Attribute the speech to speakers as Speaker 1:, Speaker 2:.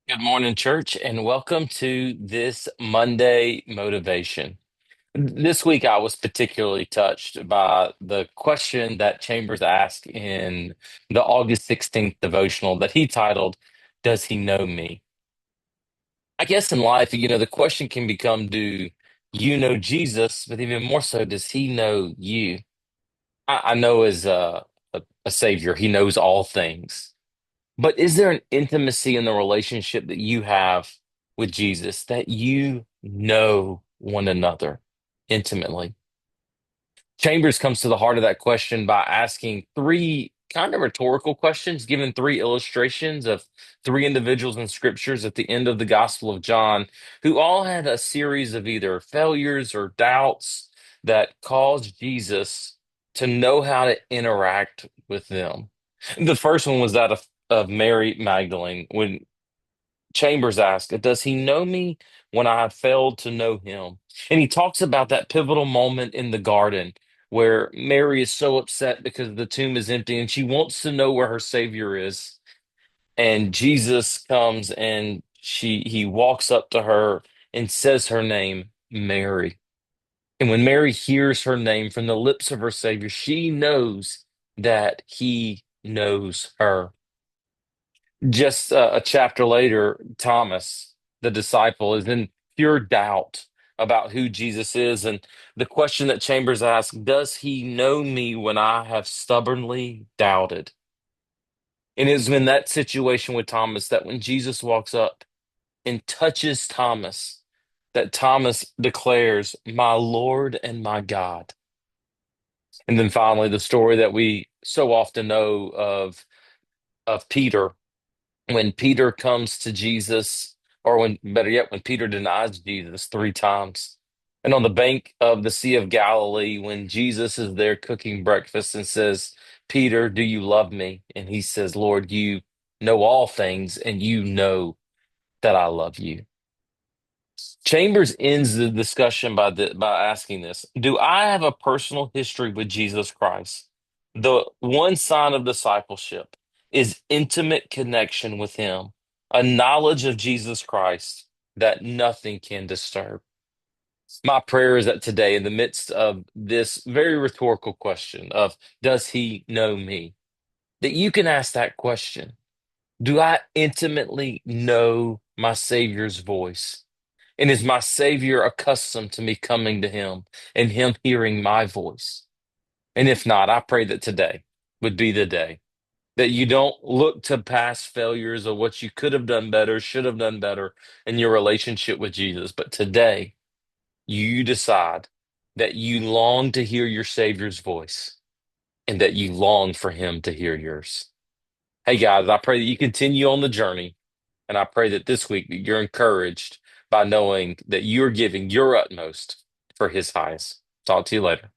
Speaker 1: Good morning, church, and welcome to this Monday motivation. This week, I was particularly touched by the question that Chambers asked in the August 16th devotional that he titled, Does He Know Me? I guess in life, the question can become, Do you know Jesus? But even more so, does he know you? I know as a savior, he knows all things. But is there an intimacy in the relationship that you have with Jesus that you know one another intimately? Chambers comes to the heart of that question by asking three kind of rhetorical questions, given three illustrations of three individuals in scriptures at the end of the Gospel of John who all had a series of either failures or doubts that caused Jesus to know how to interact with them. The first one was that of Mary Magdalene when Chambers asked, Does he know me when I have failed to know him? And he talks about that pivotal moment in the garden where Mary is so upset because the tomb is empty and she wants to know where her Savior is. And Jesus comes and he walks up to her and says her name, Mary. And when Mary hears her name from the lips of her Savior, she knows that he knows her. Just a chapter later, Thomas, the disciple, is in pure doubt about who Jesus is. And the question that Chambers asks, does he know me when I have stubbornly doubted? And it was in that situation with Thomas that when Jesus walks up and touches Thomas, that Thomas declares, My Lord and my God. And then finally, the story that we so often know of Peter when Peter comes to Jesus, or when, better yet, when Peter denies Jesus three times. And on the bank of the Sea of Galilee, when Jesus is there cooking breakfast and says, Peter, do you love me? And he says, Lord, you know all things, and you know that I love you. Chambers ends the discussion by asking this: Do I have a personal history with Jesus Christ? The one sign of discipleship is intimate connection with Him, a knowledge of Jesus Christ that nothing can disturb. My prayer is that today, in the midst of this very rhetorical question of does He know me, that you can ask that question: Do I intimately know my Savior's voice? And is my Savior accustomed to me coming to him and him hearing my voice? And if not, I pray that today would be the day that you don't look to past failures or what you could have done better, should have done better in your relationship with Jesus. But today you decide that you long to hear your Savior's voice and that you long for him to hear yours. Hey guys, I pray that you continue on the journey. And I pray that this week that you're encouraged by knowing that you're giving your utmost for his highest. Talk to you later.